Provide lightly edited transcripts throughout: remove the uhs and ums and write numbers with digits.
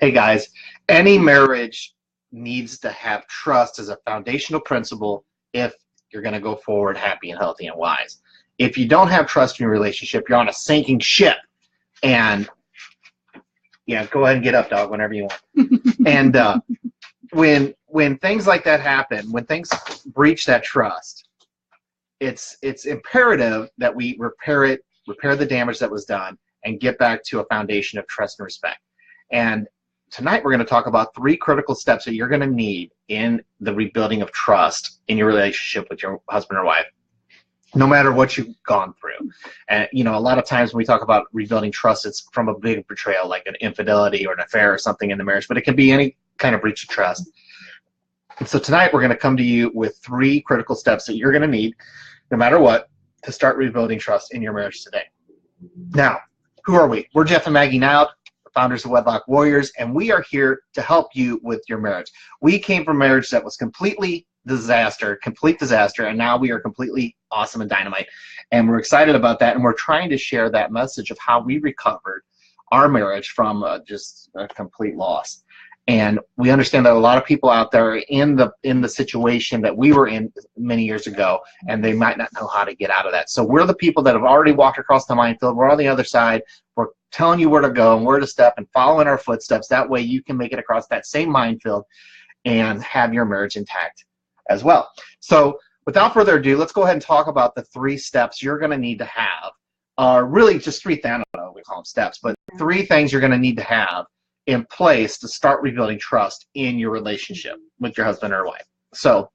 Hey guys, any marriage needs to have trust as a foundational principle if you're going to go forward happy and healthy and wise. If you don't have trust in your relationship, you're on a sinking ship. And yeah, go ahead and get up, dog, whenever you want. And when things like that happen, when things breach that trust, it's imperative that we repair the damage that was done, and get back to a foundation of trust and respect. And tonight we're going to talk about 3 critical steps that you're going to need in the rebuilding of trust in your relationship with your husband or wife, no matter what you've gone through. And you know, a lot of times when we talk about rebuilding trust, it's from a big betrayal, like an infidelity or an affair or something in the marriage, but it can be any kind of breach of trust. And so tonight we're going to come to you with 3 critical steps that you're going to need, no matter what, to start rebuilding trust in your marriage today. Now, who are we? We're Jeff and Maggie Nile, founders of Wedlock Warriors, and we are here to help you with your marriage. We came from a marriage that was complete disaster, and now we are completely awesome and dynamite. And we're excited about that, and we're trying to share that message of how we recovered our marriage from just a complete loss. And we understand that a lot of people out there are in the situation that we were in many years ago, and they might not know how to get out of that. So we're the people that have already walked across the minefield. We're on the other side. We're telling you where to go and where to step and following our footsteps. That way you can make it across that same minefield and have your marriage intact as well. So without further ado, let's go ahead and talk about the 3 steps you're going to need to have. Really just 3 things. I don't know, we call them steps, but 3 things you're going to need to have in place to start rebuilding trust in your relationship with your husband or wife. So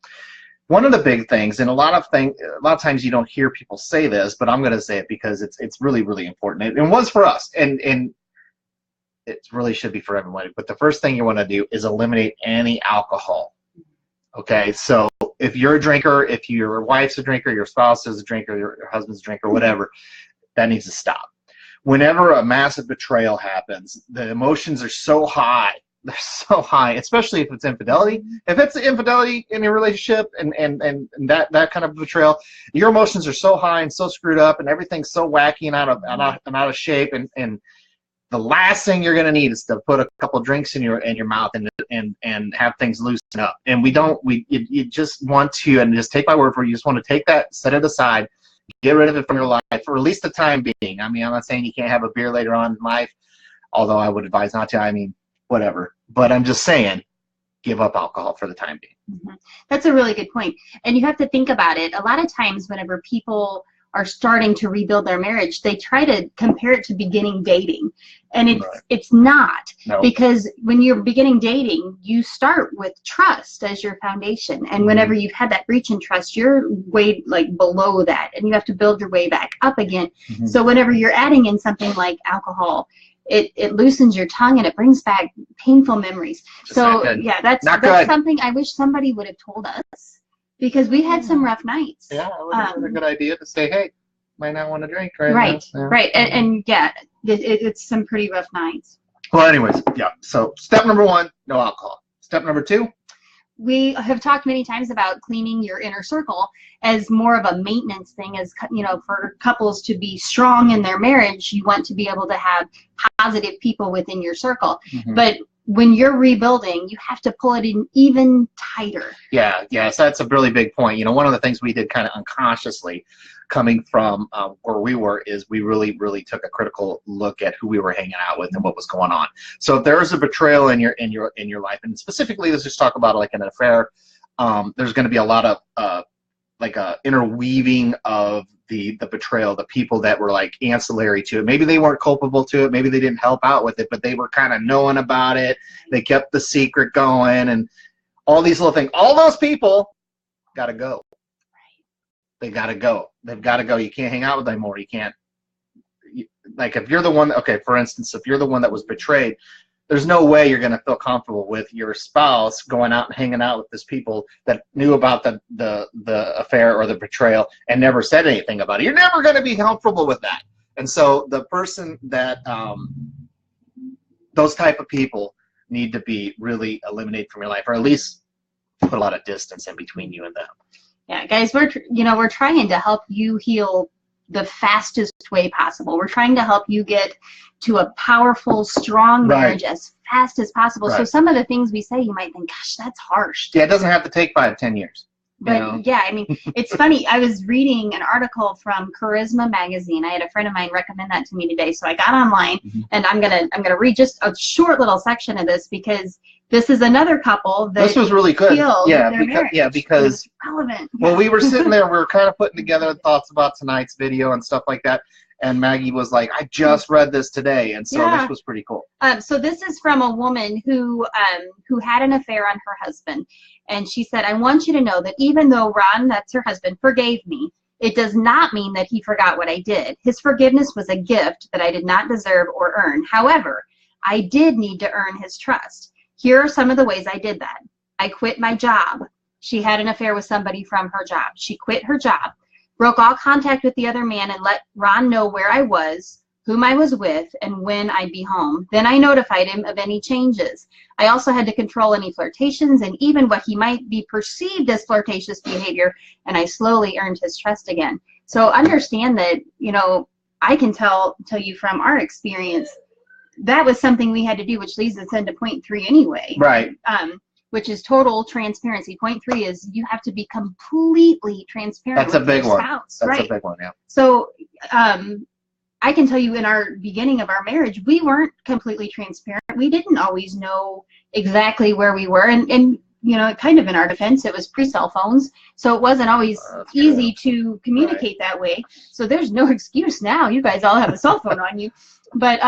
one of the big things, and a lot of times you don't hear people say this, but I'm going to say it because it's really, really important. It was for us, and it really should be for everybody. But the first thing you want to do is eliminate any alcohol. Okay, so if you're a drinker, if your wife's a drinker, your spouse is a drinker, your husband's a drinker, whatever, that needs to stop. Whenever a massive betrayal happens, the emotions are so high. They're so high, especially if it's infidelity. If it's infidelity in your relationship and that kind of betrayal, your emotions are so high and so screwed up, and everything's so wacky and out of shape. And the last thing you're going to need is to put a couple drinks in your mouth and have things loosen up. And you just want to, and just take my word for it, you just want to take that, set it aside, get rid of it from your life for at least the time being. I mean, I'm not saying you can't have a beer later on in life, although I would advise not to. I mean, whatever. But I'm just saying, give up alcohol for the time being. Mm-hmm. That's a really good point. And you have to think about it. A lot of times whenever people are starting to rebuild their marriage, they try to compare it to beginning dating. And it's not. No. Because when you're beginning dating, you start with trust as your foundation. And whenever you've had that breach in trust, you're way below that, and you have to build your way back up again. Mm-hmm. So whenever you're adding in something like alcohol, it loosens your tongue and it brings back painful memories. So yeah, that's something I wish somebody would have told us, because we had some rough nights. Yeah, it would have been a good idea to say, hey, might not want to drink right now. Yeah. Right. And yeah, it's some pretty rough nights. Well, anyways, yeah. So step number 1, no alcohol. Step number 2. We have talked many times about cleaning your inner circle as more of a maintenance thing, as for couples to be strong in their marriage, you want to be able to have positive people within your circle. Mm-hmm. But when you're rebuilding, you have to pull it in even tighter. Yeah, so that's a really big point. You know, one of the things we did kind of unconsciously coming from where we were is we really, really took a critical look at who we were hanging out with and what was going on. So if there is a betrayal in your life, and specifically let's just talk about like an affair, there's going to be a lot of interweaving of the betrayal, the people that were like ancillary to it. Maybe they weren't culpable to it, maybe they didn't help out with it, but they were kind of knowing about it. They kept the secret going and all these little things. All those people got to go. They got to go. They've got to go. You can't hang out with them anymore. You can't, like if you're the one, okay, for instance, if you're the one that was betrayed, there's no way you're going to feel comfortable with your spouse going out and hanging out with these people that knew about the affair or the betrayal and never said anything about it. You're never going to be comfortable with that. And so the person that, those type of people need to be really eliminated from your life, or at least put a lot of distance in between you and them. Yeah, guys, we're trying to help you heal the fastest way possible. We're trying to help you get to a powerful, strong marriage as fast as possible. Right. So some of the things we say, you might think, gosh, that's harsh. Yeah, it doesn't have to take 5-10 years. But yeah, I mean, it's funny. I was reading an article from Charisma magazine. I had a friend of mine recommend that to me today, so I got online, and I'm gonna read just a short little section of this because this is another couple that this was really good. Yeah, because relevant. Well, we were sitting there, we were kind of putting together thoughts about tonight's video and stuff like that. And Maggie was like, I just read this today, and so this was pretty cool. So this is from a woman who had an affair on her husband. And she said, I want you to know that even though Ron, that's her husband, forgave me, it does not mean that he forgot what I did. His forgiveness was a gift that I did not deserve or earn. However, I did need to earn his trust. Here are some of the ways I did that. I quit my job. She had an affair with somebody from her job. She quit her job, broke all contact with the other man, and let Ron know where I was, whom I was with, and when I'd be home. Then I notified him of any changes. I also had to control any flirtations and even what he might be perceived as flirtatious behavior, and I slowly earned his trust again. So understand that, you know, I can tell you from our experience, that was something we had to do, which leads us into point 3 anyway. Right. Which is total transparency. Point 3 is you have to be completely transparent with your spouse. That's a big one, yeah. So I can tell you in our beginning of our marriage, we weren't completely transparent. We didn't always know exactly where we were. And you know, kind of in our defense, it was pre-cell phones. So it wasn't always easy to communicate that way. So there's no excuse now. You guys all have a cell phone on you. But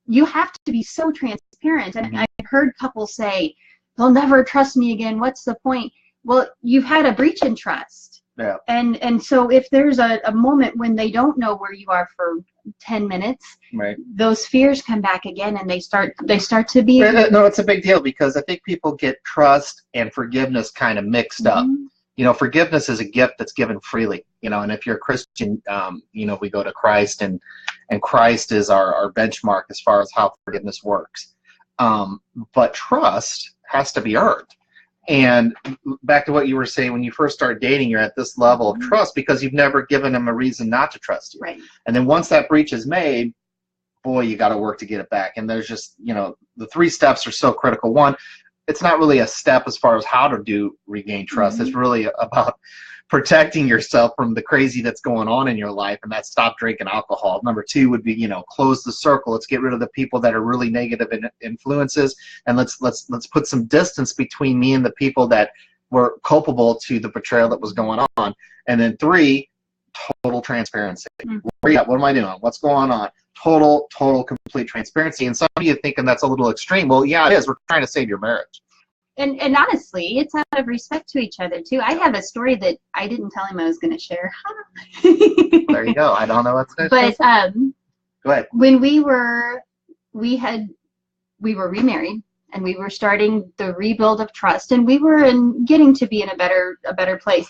you have to be so transparent. And I've heard couples say, they'll never trust me again. What's the point? Well, you've had a breach in trust. Yeah. And so if there's a moment when they don't know where you are for 10 minutes, right, those fears come back again, and they start to be. No, it's a big deal because I think people get trust and forgiveness kind of mixed up. You know, forgiveness is a gift that's given freely. You know, and if you're a Christian, you know, we go to Christ, and Christ is our benchmark as far as how forgiveness works. But trust has to be earned. And back to what you were saying, when you first start dating, you're at this level of trust because you've never given them a reason not to trust you. Right. And then once that breach is made, boy, you got to work to get it back. And there's just, you know, the 3 steps are so critical. One, it's not really a step as far as how to regain trust. It's really about protecting yourself from the crazy that's going on in your life, and that's stop drinking alcohol. Number 2 would be, you know, close the circle. Let's get rid of the people that are really negative influences, and let's put some distance between me and the people that were culpable to the betrayal that was going on. And then 3, total transparency. Where you at? What am I doing? What's going on? Total, complete transparency. And some of you thinking that's a little extreme. Well, yeah, it is. We're trying to save your marriage. And honestly, it's out of respect to each other, too. I have a story that I didn't tell him I was going to share. There you go. I don't know what's going to But go ahead. When we were remarried, and we were starting the rebuild of trust, and we were getting to be in a better place.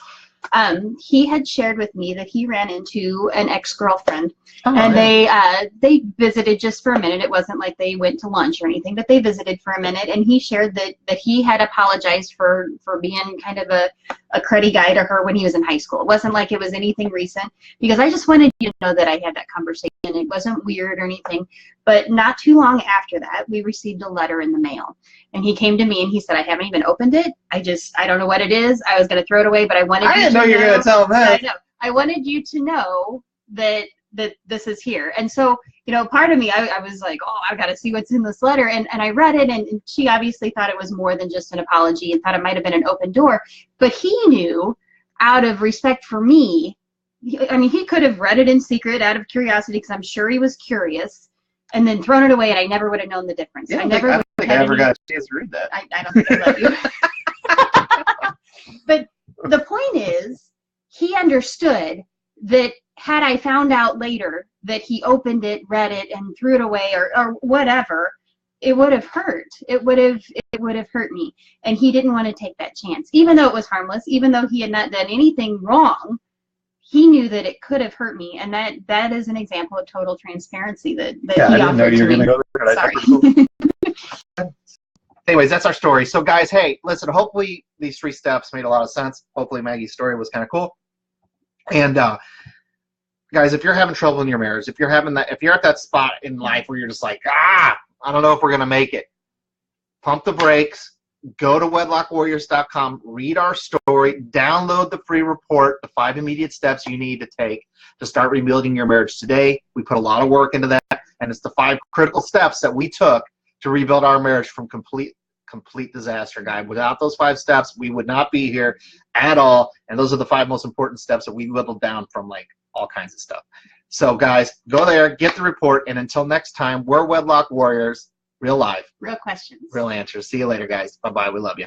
He had shared with me that he ran into an ex-girlfriend, and they visited just for a minute. It wasn't like they went to lunch or anything, but they visited for a minute, and he shared that he had apologized for being kind of a cruddy guy to her when he was in high school. It wasn't like it was anything recent, because I just wanted you to know that I had that conversation. It wasn't weird or anything. But not too long after that, we received a letter in the mail, and he came to me and he said, I haven't even opened it. I don't know what it is. I was going to throw it away, but I wanted I didn't know you were going to tell him that. I know. I wanted you to know that this is here. And so, you know, part of me, I was like, oh, I've got to see what's in this letter. And I read it, and she obviously thought it was more than just an apology and thought it might have been an open door. But he knew, out of respect for me, I mean, he could have read it in secret out of curiosity, because I'm sure he was curious, and then thrown it away, and I never would have known the difference. Yeah, I don't think I ever got a chance to read that. I don't think I let you. But the point is, he understood that had I found out later that he opened it, read it, and threw it away, or whatever, it would have hurt. It would have hurt me. And he didn't want to take that chance. Even though it was harmless, even though he had not done anything wrong, he knew that it could have hurt me. And that is an example of total transparency that he offered to me. I didn't know you were going to go there. Sorry. Anyways, that's our story. So, guys, hey, listen, hopefully these 3 steps made a lot of sense. Hopefully Maggie's story was kind of cool. And, guys, if you're having trouble in your marriage, if you're at that spot in life where you're just like, I don't know if we're going to make it, pump the brakes. Go to wedlockwarriors.com, read our story, download the free report, the 5 immediate steps you need to take to start rebuilding your marriage today. We put a lot of work into that, and it's the 5 critical steps that we took to rebuild our marriage from complete disaster, guy. Without those 5 steps, we would not be here at all, and those are the 5 most important steps that we whittled down from like all kinds of stuff. So, guys, go there, get the report, and until next time, we're Wedlock Warriors. Real life. Real questions. Real answers. See you later, guys. Bye-bye. We love you.